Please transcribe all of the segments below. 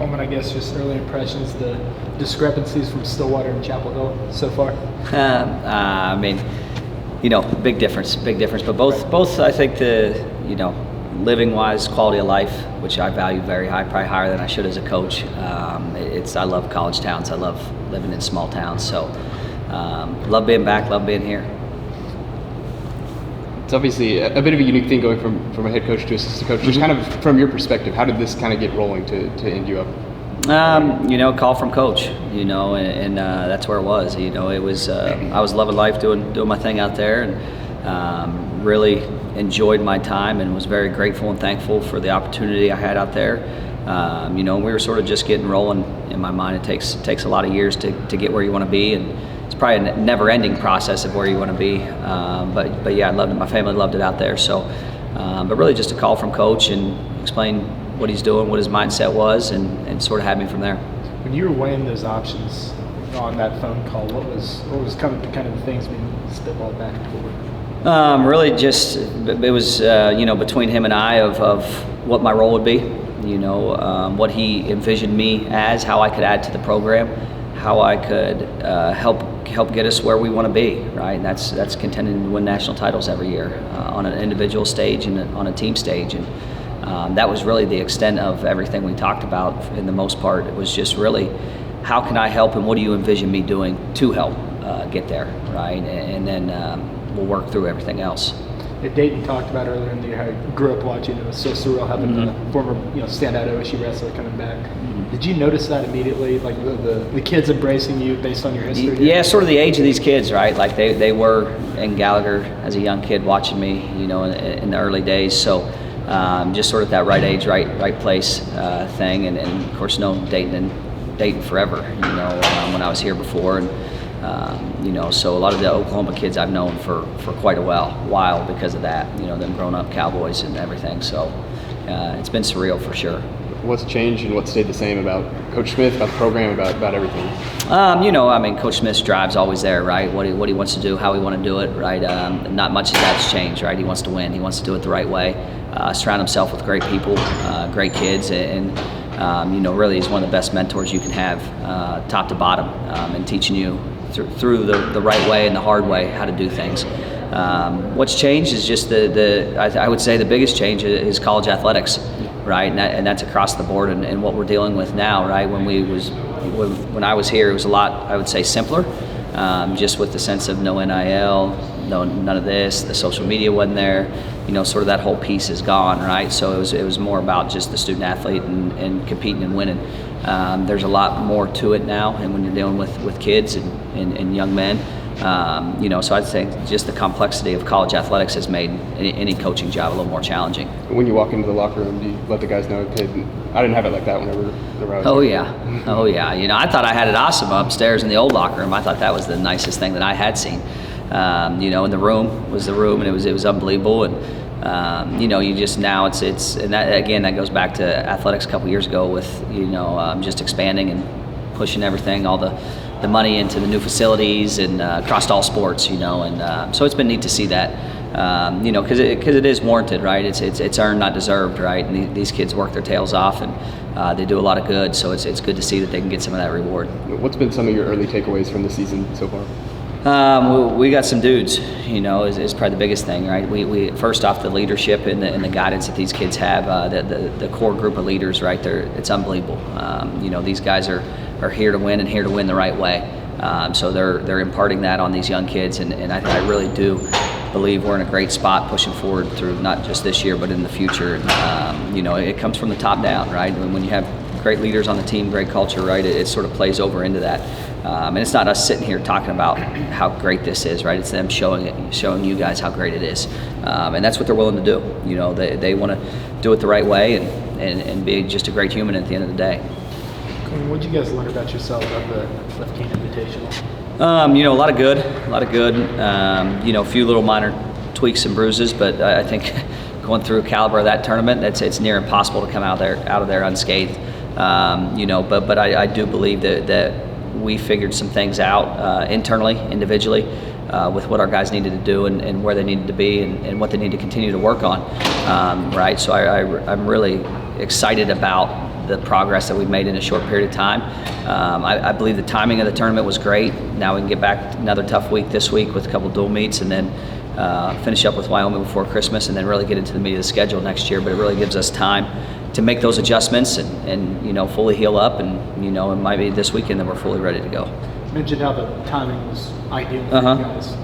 Coleman, I guess just early impressions, the discrepancies from Stillwater and Chapel Hill so far? I mean, big difference. But both I think living-wise, quality of life, which I value very high, probably higher than I should as a coach. I love college towns. I love living in small towns. So love being back, love being here. It's obviously a bit of a unique thing going from a head coach to assistant coach. Just kind of from your perspective, how did this kind of get rolling to end you up? Call from coach, and that's where it was. It was I was loving life, doing my thing out there, and really enjoyed my time and was very grateful and thankful for the opportunity I had out there. We were sort of just getting rolling. In my mind, it takes a lot of years to get where you want to be, and it's probably a never-ending process of where you want to be. But yeah, I loved it. My family loved it out there. So, but really just a call from coach and explain what he's doing, what his mindset was, and sort of had me from there. When you were weighing those options on that phone call, what was kind of the things being spitballed back and forth? Really just, it was, between him and I of what my role would be, what he envisioned me as, how I could add to the program, how I could help get us where we want to be, right? And that's contending to win national titles every year on an individual stage and on a team stage. And that was really the extent of everything we talked about. In the most part, it was just really, how can I help and what do you envision me doing to help get there, right? And then we'll work through everything else. Dayton talked about earlier in the year how he grew up watching. It was so surreal having the former standout OSU wrestler coming back. Did you notice that immediately, like the kids embracing you based on your history? Yeah, sort of the age of these kids, right? Like they were in Gallagher as a young kid watching me, in the early days. So just sort of that right age, right place thing. And of course, known Dayton forever, when I was here before. And so a lot of the Oklahoma kids I've known for quite a while because of that, them growing up Cowboys and everything. So it's been surreal for sure. What's changed and what stayed the same about Coach Smith, about the program, about everything? Coach Smith's drive's always there, right? What he wants to do, how he want to do it, right? Not much of that's changed, right? He wants to win. He wants to do it the right way. Surround himself with great people, great kids, and really he's one of the best mentors you can have, top to bottom, and teaching you through the right way and the hard way how to do things. What's changed is just I would say the biggest change is college athletics, right? And that's across the board, and what we're dealing with now, right? When I was here, it was a lot, I would say, simpler, just with the sense of no NIL, none of this, the social media wasn't there, sort of that whole piece is gone, right? So it was more about just the student athlete and competing and winning. There's a lot more to it now, and when you're dealing with kids and young men, so I'd say just the complexity of college athletics has made any coaching job a little more challenging. When you walk into the locker room, do you let the guys know, hey, I didn't have it like that whenever I was Oh yeah. I thought I had it awesome upstairs in the old locker room. I thought that was the nicest thing that I had seen. And the room was the room, and it was unbelievable. And you just now it's and that again, that goes back to athletics a couple years ago with just expanding and pushing everything, all the money into the new facilities and across all sports, and so it's been neat to see that, because it is warranted, right? It's earned, not deserved, right? And these kids work their tails off, and they do a lot of good, so it's good to see that they can get some of that reward. What's been some of your early takeaways from the season so far? We got some dudes, is probably the biggest thing, right? We first off, the leadership and the guidance that these kids have, the core group of leaders, right there, it's unbelievable. These guys are here to win and here to win the right way. So they're imparting that on these young kids, and I really do believe we're in a great spot pushing forward through not just this year but in the future. It comes from the top down, right? When you have great leaders on the team, great culture, right? It sort of plays over into that. And it's not us sitting here talking about how great this is, right? It's them showing you guys how great it is. And that's what they're willing to do. They want to do it the right way and be just a great human at the end of the day. What did you guys learn about yourself at the Left Cane Invitational? A lot of good. A few little minor tweaks and bruises, but I think going through a caliber of that tournament, it's near impossible to come out of there unscathed. But I do believe that we figured some things out internally, individually, with what our guys needed to do and where they needed to be and what they need to continue to work on. Right. So I'm really excited about the progress that we've made in a short period of time. I believe the timing of the tournament was great. Now we can get back another tough week this week with a couple dual meets, and then finish up with Wyoming before Christmas, and then really get into the meat of the schedule next year. But it really gives us time to make those adjustments and you know, fully heal up, and you know, it might be this weekend that we're fully ready to go. You mentioned how the timing was ideal for you guys.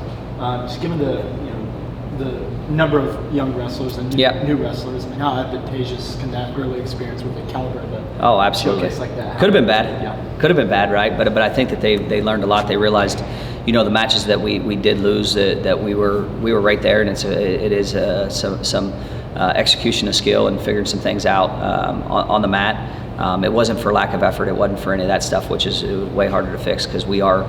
Just given the number of young wrestlers and new wrestlers, I mean, how advantageous can that early experience with the caliber of a absolutely. showcase like that? Could have been bad. Yeah. Could have been bad, right? But I think that they learned a lot. They realized, you know, the matches that we did lose, that we were right there, and it is some execution of skill and figuring some things out on the mat. It wasn't for lack of effort. It wasn't for any of that stuff, which is way harder to fix, because we are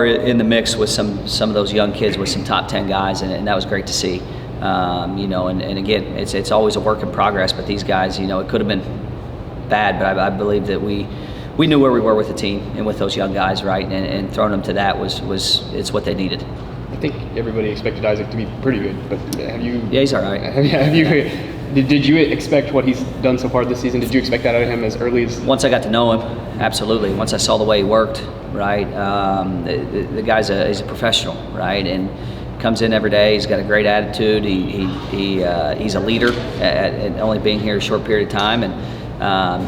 in the mix with some of those young kids, with some top 10 guys, and that was great to see. You know, and again, it's always a work in progress. But these guys, you know, it could have been bad, but I believe that we knew where we were with the team and with those young guys, right? And throwing them to that it's what they needed. I think everybody expected Isaac to be pretty good, but have you? Yeah, he's all right. Have you? Did you expect what he's done so far this season? Did you expect that out of him as early as? Once I got to know him, absolutely. Once I saw the way he worked, right? The guy's he's a professional, right? And comes in every day. He's got a great attitude. He's a leader at only being here a short period of time, and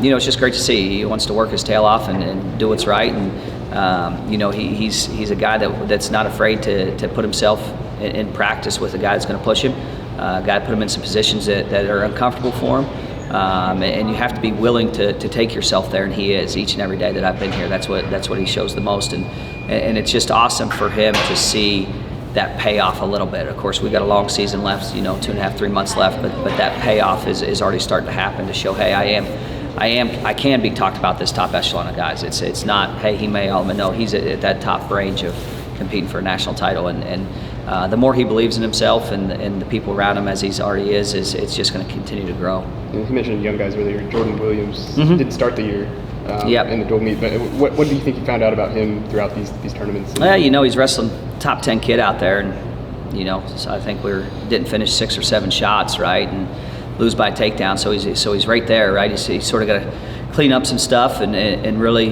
you know, it's just great to see. He wants to work his tail off and do what's right, and you know, he's a guy that's not afraid to put himself in practice with a guy that's going to push him. Got to put him in some positions that are uncomfortable for him, and you have to be willing to take yourself there, and he is each and every day that I've been here. That's what he shows the most, and it's just awesome for him to see that payoff a little bit. Of course, we got a long season left, you know, 2.5, 3 months left, but that payoff is already starting to happen, to show, hey, I can be talked about this top echelon of guys. It's not, hey, he may, no, he's at that top range of competing for a national title, and the more he believes in himself and the people around him, as he's already is it's just going to continue to grow. You mentioned young guys earlier. Jordan Williams didn't start the year in the dual meet, but what do you think you found out about him throughout these tournaments? You know, he's wrestling top 10 kid out there, and you know, so I think didn't finish 6 or 7 shots, right, and lose by takedown. So he's right there, right. He's sort of got to clean up some stuff, and really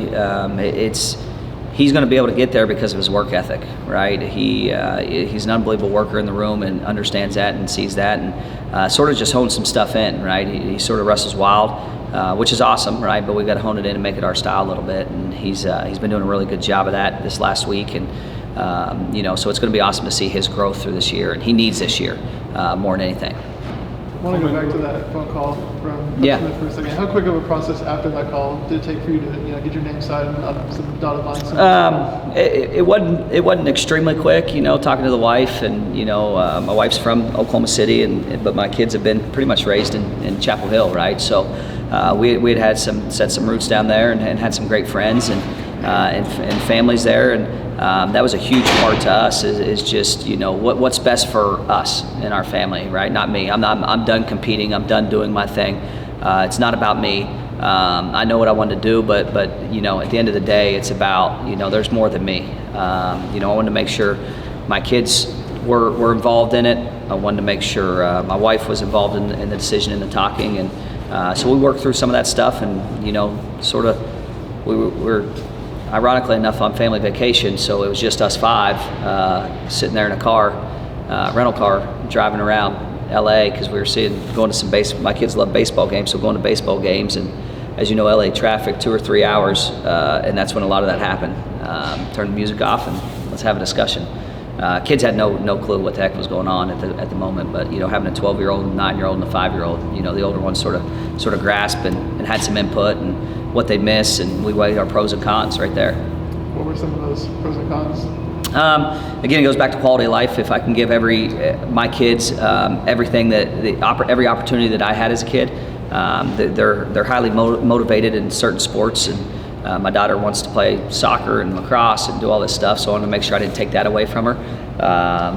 he's going to be able to get there because of his work ethic, right? He's an unbelievable worker in the room and understands that and sees that, and sort of just hones some stuff in, right? He sort of wrestles wild, which is awesome, right? But we've got to hone it in and make it our style a little bit, and he's been doing a really good job of that this last week, and you know, so it's going to be awesome to see his growth through this year, and he needs this year more than anything. I want to go back to that phone call from Coach Smith for a second. How quick of a process after that call did it take for you to get your name signed on some dotted lines? It wasn't extremely quick, you know, talking to the wife, and you know, my wife's from Oklahoma City, but my kids have been pretty much raised in Chapel Hill, right? So we had set some roots down there, and had some great friends and families there, and that was a huge part to us, is just, you know, what's best for us and our family, right? Not me. I'm done competing. I'm done doing my thing. It's not about me. I know what I want to do, but you know, at the end of the day, it's about, you know, there's more than me. You know, I wanted to make sure my kids were involved in it. I wanted to make sure my wife was involved in the decision and the talking, and so we worked through some of that stuff, and you know, sort of we're ironically enough on family vacation, so it was just us 5 sitting there in a car, rental car, driving around LA, because we were going to some my kids love baseball games, so going to baseball games, and as you know, LA traffic 2 or 3 hours, and that's when a lot of that happened. Turn the music off and let's have a discussion. Kids had no clue what the heck was going on at the moment, but you know, having a 12-year-old, 9-year-old, and a 5-year-old, you know, the older ones sort of grasped and had some input and what they miss, and we weighed our pros and cons right there. What were some of those pros and cons? Again, it goes back to quality of life. If I can give my kids everything every opportunity that I had as a kid, they're highly motivated in certain sports, and my daughter wants to play soccer and lacrosse and do all this stuff, so I wanted to make sure I didn't take that away from her.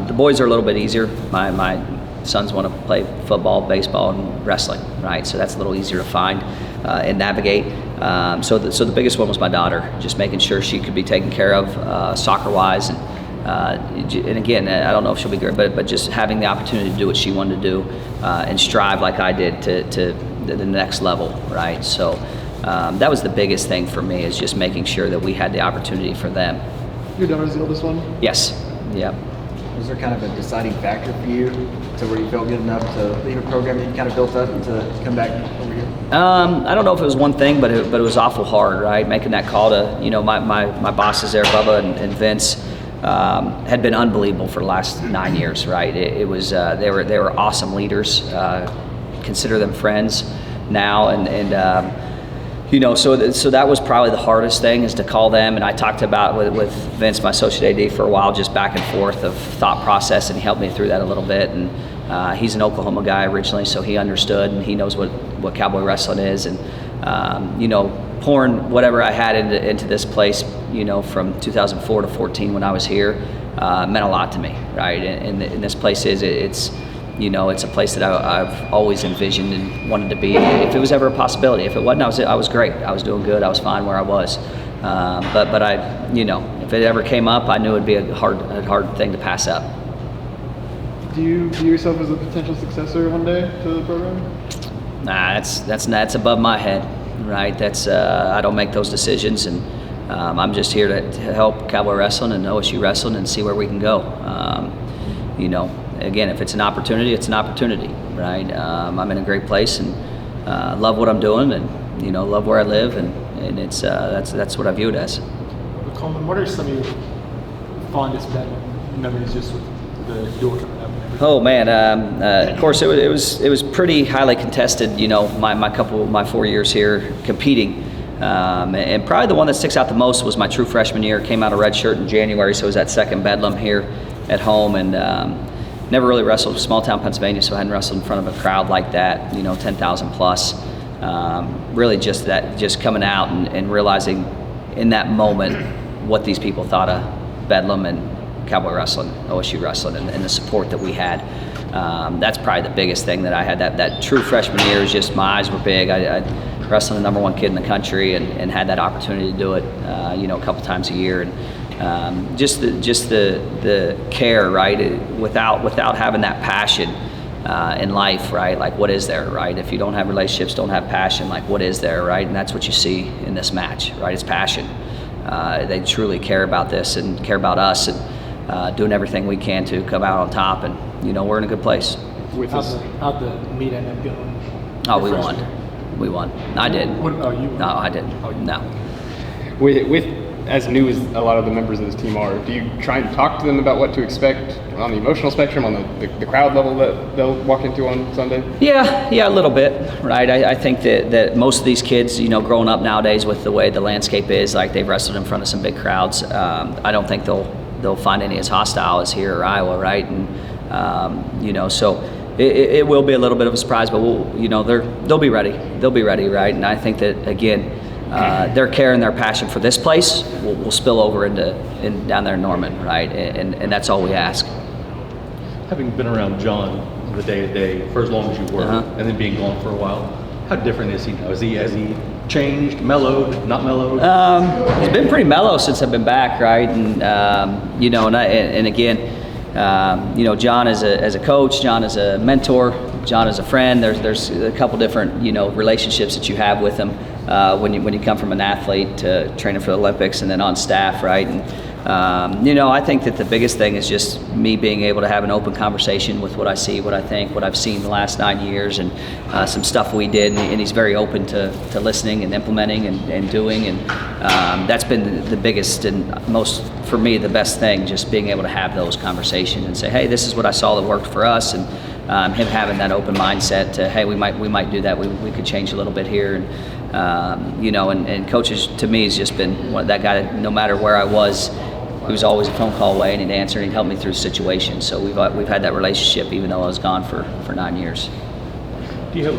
The boys are a little bit easier. My sons want to play football, baseball, and wrestling, right? So that's a little easier to find and navigate. So the biggest one was my daughter, just making sure she could be taken care of soccer-wise, and again, I don't know if she'll be great, but just having the opportunity to do what she wanted to do and strive like I did to the next level, right? So that was the biggest thing for me, is just making sure that we had the opportunity for them. Your daughter's the oldest one? Yes. Yep. Was there kind of a deciding factor for you to where you felt good enough to leave a program that you kind of built up and to come back over here? I don't know if it was one thing, but it was awful hard, right? Making that call to, my bosses there, Bubba and Vince, had been unbelievable for the last 9 years, right? It was they were awesome leaders. Consider them friends now, so that was probably the hardest thing, is to call them. And I talked about with Vince, my associate AD, for a while, just back and forth of thought process, and he helped me through that a little bit. And he's an Oklahoma guy originally, so he understood, and he knows what cowboy wrestling is. And pouring whatever I had into this place, from 2004 to 14 when I was here, meant a lot to me, right? And this place it's a place that I've always envisioned and wanted to be, if it was ever a possibility. If it wasn't, I was great. I was doing good. I was fine where I was. But I, if it ever came up, I knew it'd be a hard thing to pass up. Do you view yourself as a potential successor one day to the program? Nah, that's above my head, right? I don't make those decisions, and I'm just here to help cowboy wrestling and OSU wrestling and see where we can go. Again, if it's an opportunity, it's an opportunity, right? I'm in a great place and love what I'm doing, and love where I live, and it's that's what I view it as. Coleman, what are some of your fondest memories just with the duel coming up? Oh man, of course it was pretty highly contested. My 4 years here competing, and probably the one that sticks out the most was my true freshman year. Came out of red shirt in January, so it was that second Bedlam here at home, and never really wrestled small town Pennsylvania, so I hadn't wrestled in front of a crowd like that, 10,000 plus. Really just coming out and realizing in that moment what these people thought of Bedlam and cowboy wrestling, OSU wrestling, and the support that we had. That's probably the biggest thing that I had. That true freshman year is just, my eyes were big. I wrestled the #1 kid in the country and had that opportunity to do it, a couple times a year. And just the care, right? Without having that passion in life, right? Like, what is there, right? If you don't have relationships, don't have passion, like, what is there, right? And that's what you see in this match, right? It's passion. They truly care about this and care about us, and doing everything we can to come out on top. And we're in a good place. How'd the meet end up going? Oh, we won. We won. I did. You? No, I didn't. Oh, you No. With as new as a lot of the members of this team are, do you try and talk to them about what to expect on the emotional spectrum, on the crowd level that they'll walk into on Sunday? Yeah, a little bit, right? I think that most of these kids, growing up nowadays with the way the landscape is, like, they've wrestled in front of some big crowds. I don't think they'll find any as hostile as here or Iowa, right? And so it will be a little bit of a surprise, but they'll be ready. They'll be ready, right? And I think that, again, their care and their passion for this place will spill over down there in Norman, right? And that's all we ask. Having been around John the day-to-day for as long as you were, and then being gone for a while, how different is he now? Has he changed, mellowed, not mellowed? He's been pretty mellow since I've been back, right? And and again, John as a coach, John as a mentor, John as a friend. There's a couple different relationships that you have with him when you come from an athlete to training for the Olympics and then on staff, right? And I think that the biggest thing is just me being able to have an open conversation with what I see, what I think, what I've seen the last 9 years, and some stuff we did, and he's very open to listening and implementing and doing, and that's been the biggest and most, for me, the best thing, just being able to have those conversations and say, hey, this is what I saw that worked for us, and him having that open mindset to, hey, we might do that, we could change a little bit here, and and coaches, to me, has just been that guy that no matter where I was, he was always a phone call away, and he'd answer, and he'd help me through situations. So we've had that relationship even though I was gone for 9 years. Do you have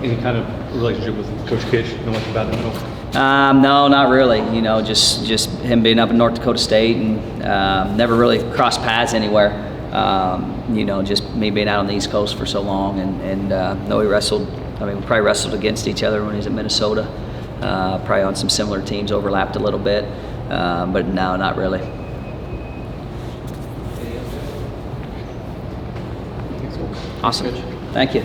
any kind of relationship with Coach Kitch? Know much about him at all? No, not really. Just him being up in North Dakota State, and never really crossed paths anywhere. Just me being out on the East Coast for so long, and know we wrestled. I mean, we probably wrestled against each other when he was in Minnesota. Probably on some similar teams, overlapped a little bit, but no, not really. Awesome. Thank you.